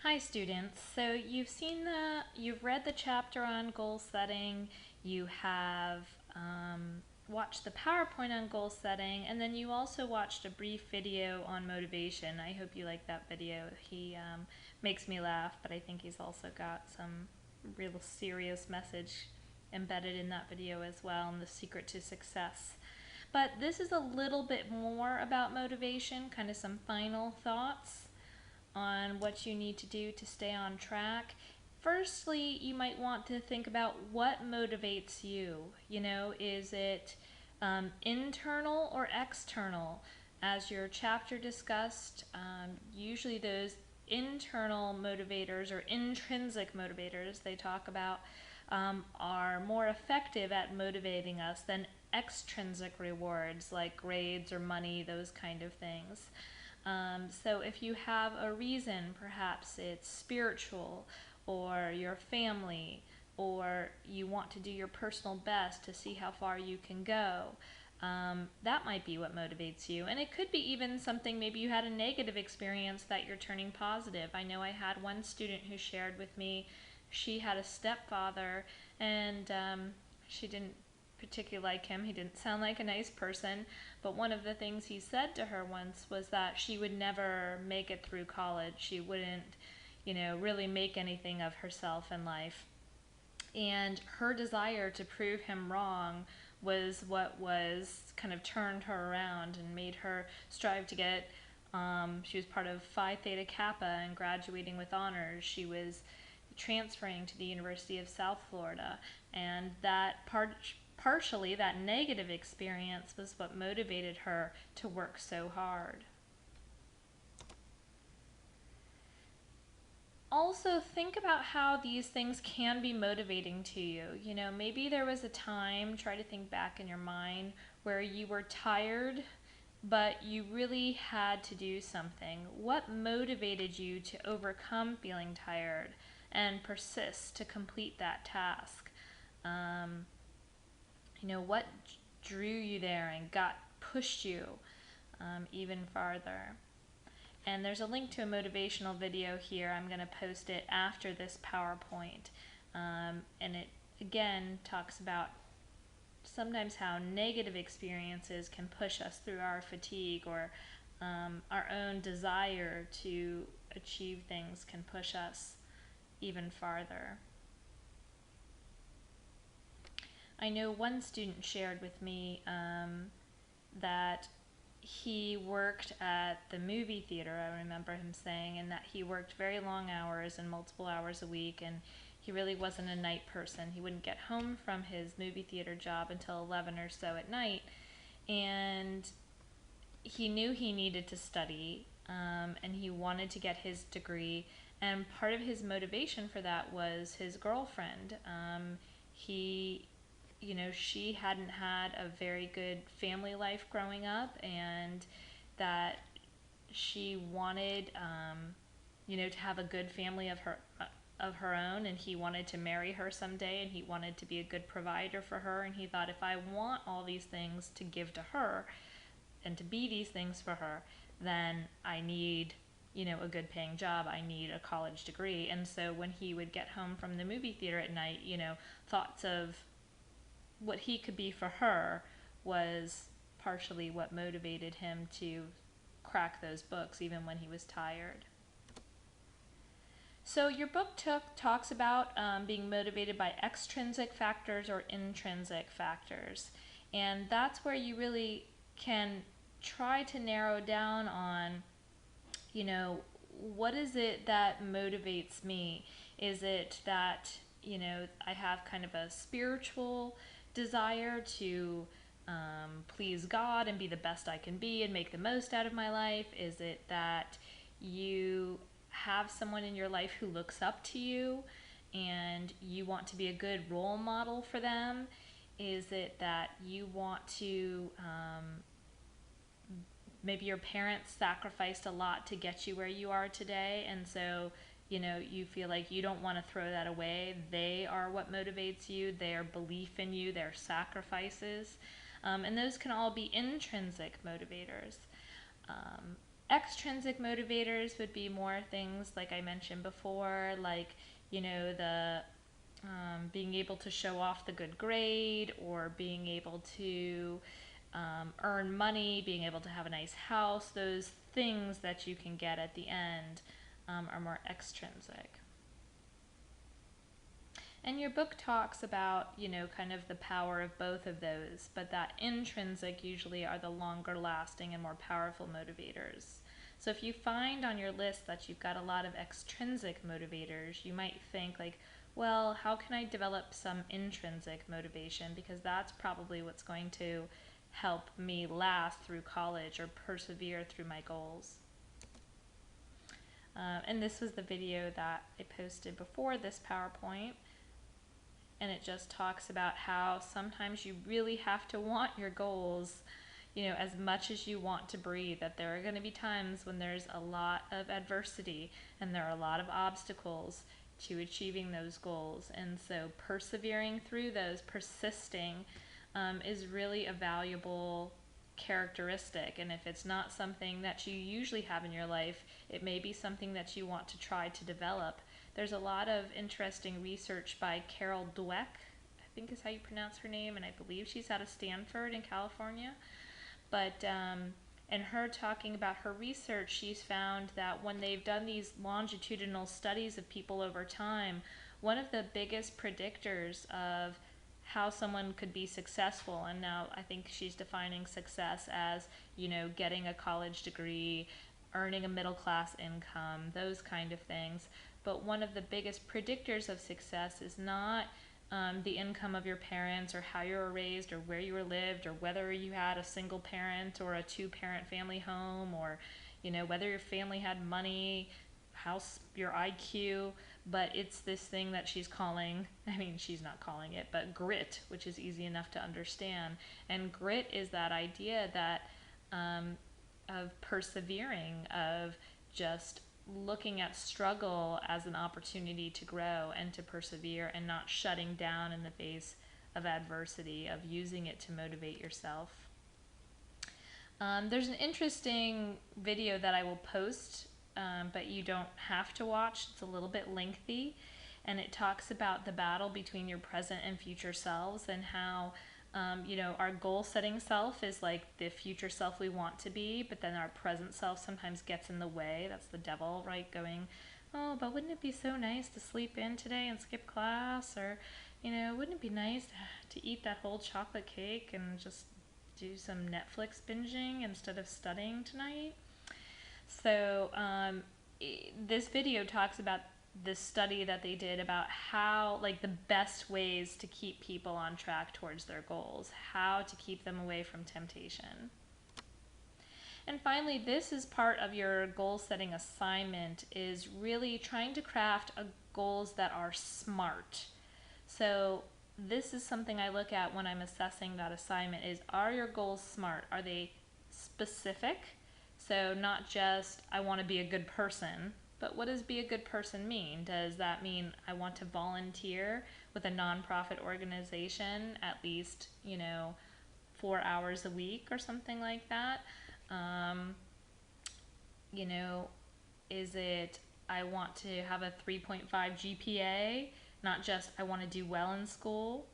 Hi students. So you've read the chapter on goal setting, you have watched the PowerPoint on goal setting, and then you also watched a brief video on motivation. I hope you like that video. He makes me laugh, but I think he's also got some real serious message embedded in that video as well, and the secret to success. But this is a little bit more about motivation, kind of some final thoughts on what you need to do to stay on track. Firstly, you might want to think about what motivates you. Is it internal or external? As your chapter discussed, usually those internal motivators or intrinsic motivators they talk about are more effective at motivating us than extrinsic rewards like grades or money, those kind of things. So if you have a reason, perhaps it's spiritual or your family, or you want to do your personal best to see how far you can go, that might be what motivates you. And it could be even something, maybe you had a negative experience that you're turning positive. I know I had one student who shared with me she had a stepfather, and she didn't particularly like him. He didn't sound like a nice person, but one of the things he said to her once was that she would never make it through college. She wouldn't, really make anything of herself in life. And her desire to prove him wrong was what was kind of turned her around and made her strive to get. She was part of Phi Theta Kappa and graduating with honors. She was transferring to the University of South Florida, and partially that negative experience was what motivated her to work so hard. Also, think about how these things can be motivating to you. Maybe there was a time, try to think back in your mind, where you were tired, but you really had to do something. What motivated you to overcome feeling tired and persist to complete that task? Um, what drew you there and pushed you even farther? And there's a link to a motivational video here. I'm going to post it after this PowerPoint. And it, again, talks about sometimes how negative experiences can push us through our fatigue, or our own desire to achieve things can push us even farther. I know one student shared with me that he worked at the movie theater, I remember him saying, and that he worked very long hours and multiple hours a week, and he really wasn't a night person. He wouldn't get home from his movie theater job until 11 or so at night, and he knew he needed to study, and he wanted to get his degree, and part of his motivation for that was his girlfriend. He she hadn't had a very good family life growing up, and that she wanted, to have a good family of her own, and he wanted to marry her someday, and he wanted to be a good provider for her, and he thought, if I want all these things to give to her and to be these things for her, then I need a good paying job. I need a college degree. And so when he would get home from the movie theater at night, thoughts of what he could be for her was partially what motivated him to crack those books even when he was tired. So your book talks about being motivated by extrinsic factors or intrinsic factors. And that's where you really can try to narrow down on, what is it that motivates me? Is it that, I have kind of a spiritual desire to please God and be the best I can be and make the most out of my life? Is it that you have someone in your life who looks up to you and you want to be a good role model for them? Is it that you want to, maybe your parents sacrificed a lot to get you where you are today, and so you feel like you don't want to throw that away. They are what motivates you, their belief in you, their sacrifices. And those can all be intrinsic motivators. Extrinsic motivators would be more things like I mentioned before, like, the being able to show off the good grade, or being able to earn money, being able to have a nice house. Those things that you can get at the end are more extrinsic. And your book talks about, kind of the power of both of those, but that intrinsic usually are the longer lasting and more powerful motivators. So if you find on your list that you've got a lot of extrinsic motivators, you might think like, well, how can I develop some intrinsic motivation? Because that's probably what's going to help me last through college or persevere through my goals. And this was the video that I posted before this PowerPoint. And it just talks about how sometimes you really have to want your goals, as much as you want to breathe, that there are going to be times when there's a lot of adversity and there are a lot of obstacles to achieving those goals. And so persevering through those, persisting, is really a valuable characteristic. And if it's not something that you usually have in your life, it may be something that you want to try to develop. There's a lot of interesting research by Carol Dweck, I think is how you pronounce her name, and I believe she's out of Stanford in California. But in her talking about her research, she's found that when they've done these longitudinal studies of people over time, one of the biggest predictors of how someone could be successful, and now I think she's defining success as, getting a college degree, earning a middle class income, those kind of things. But one of the biggest predictors of success is not the income of your parents, or how you were raised, or where you were lived, or whether you had a single parent or a two-parent family home, or whether your family had money, your IQ. But it's this thing that she's calling, she's not calling it, but grit, which is easy enough to understand. And grit is that idea that of persevering, of just looking at struggle as an opportunity to grow and to persevere, and not shutting down in the face of adversity, of using it to motivate yourself. There's an interesting video that I will post, but you don't have to watch. It's a little bit lengthy, and it talks about the battle between your present and future selves, and how our goal-setting self is like the future self we want to be, but then our present self sometimes gets in the way. That's the devil, right? Going, oh, but wouldn't it be so nice to sleep in today and skip class? Or, wouldn't it be nice to eat that whole chocolate cake and just do some Netflix binging instead of studying tonight? So this video talks about this study that they did about how, like, the best ways to keep people on track towards their goals, how to keep them away from temptation. And finally, this is part of your goal setting assignment, is really trying to craft goals that are SMART. So this is something I look at when I'm assessing that assignment, is, are your goals SMART? Are they specific? So not just, I want to be a good person, but what does be a good person mean? Does that mean I want to volunteer with a nonprofit organization at least, 4 hours a week or something like that? Is it I want to have a 3.5 GPA, not just I want to do well in school?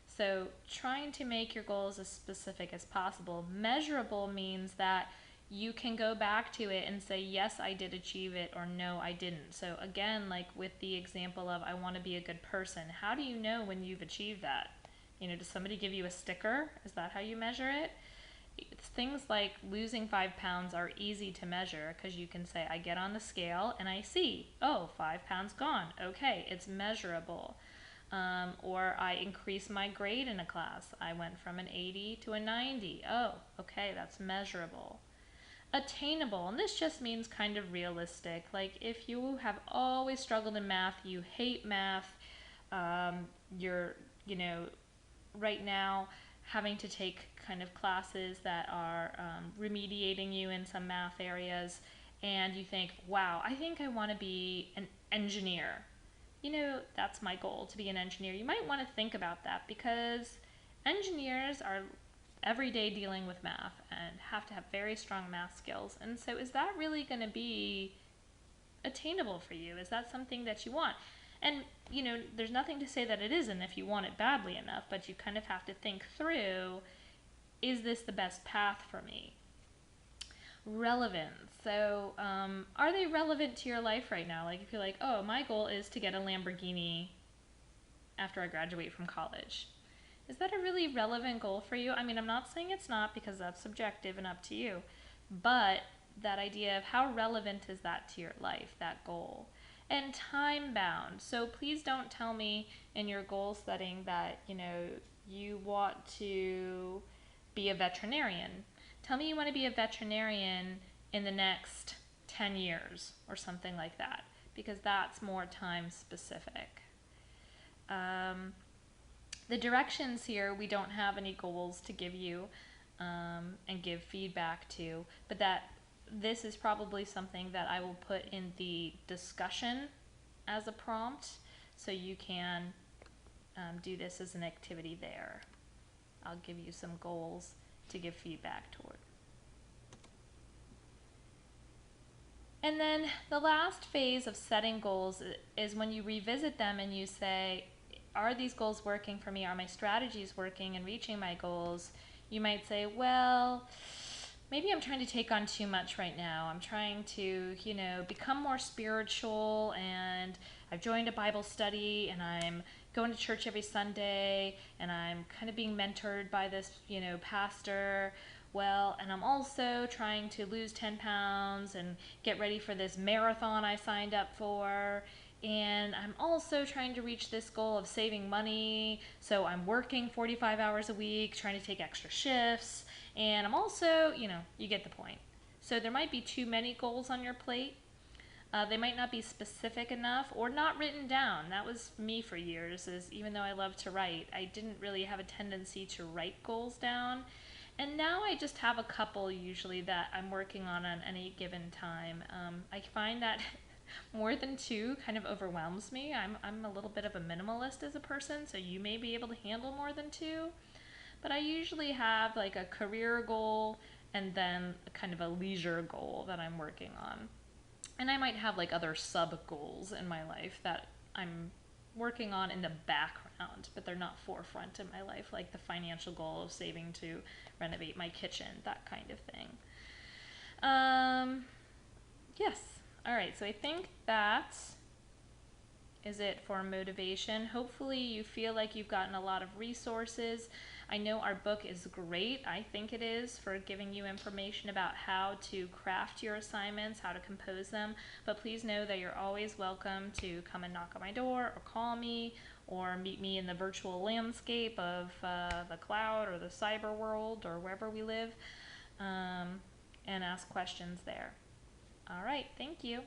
So trying to make your goals as specific as possible. Measurable means that you can go back to it and say, yes, I did achieve it, or no, I didn't. So again, like with the example of I want to be a good person, how do you know when you've achieved that? Does somebody give you a sticker? Is that how you measure it? Things like losing 5 pounds are easy to measure, because you can say, I get on the scale and I see, oh, 5 pounds gone. Okay, it's measurable. Or I increase my grade in a class. I went from an 80 to a 90. Oh, okay, that's measurable. Attainable, and this just means kind of realistic. Like if you have always struggled in math, you hate math, you're, right now having to take kind of classes that are remediating you in some math areas, and you think, wow, I think I want to be an engineer. That's my goal, to be an engineer. You might want to think about that, because engineers are every day dealing with math and have to have very strong math skills. And so is that really going to be attainable for you? Is that something that you want? And, you know, there's nothing to say that it isn't if you want it badly enough, but you kind of have to think through, is this the best path for me? Relevance. So, are they relevant to your life right now? Like, if you're like, oh, my goal is to get a Lamborghini after I graduate from college. Is that a really relevant goal for you? I mean, I'm not saying it's not, because that's subjective and up to you, but that idea of how relevant is that to your life, that goal? And time bound. So please don't tell me in your goal setting that, you know, you want to be a veterinarian. Tell me you want to be a veterinarian in the next 10 years or something like that, because that's more time specific. The directions here, we don't have any goals to give you and give feedback to, but that this is probably something that I will put in the discussion as a prompt, so you can do this as an activity there. I'll give you some goals to give feedback toward. And then the last phase of setting goals is when you revisit them and you say, are these goals working for me? Are my strategies working in reaching my goals? You might say, well, maybe I'm trying to take on too much right now. I'm trying to, you know, become more spiritual, and I've joined a Bible study, and I'm going to church every Sunday, and I'm kind of being mentored by this, you know, pastor. Well, and I'm also trying to lose 10 pounds and get ready for this marathon I signed up for. And I'm also trying to reach this goal of saving money. So I'm working 45 hours a week, trying to take extra shifts. And I'm also, you know, you get the point. So there might be too many goals on your plate. They might not be specific enough or not written down. That was me for years, is even though I love to write, I didn't really have a tendency to write goals down. And now I just have a couple usually that I'm working on any given time. I find that more than two kind of overwhelms me. I'm a little bit of a minimalist as a person, so you may be able to handle more than two. But I usually have like a career goal and then kind of a leisure goal that I'm working on. And I might have like other sub goals in my life that I'm working on in the background, but they're not forefront in my life, like the financial goal of saving to renovate my kitchen, that kind of thing. Yes. All right, so I think that is it for motivation. Hopefully you feel like you've gotten a lot of resources. I know our book is great. I think it is, for giving you information about how to craft your assignments, how to compose them. But please know that you're always welcome to come and knock on my door or call me or meet me in the virtual landscape of the cloud or the cyber world or wherever we live, and ask questions there. All right, thank you.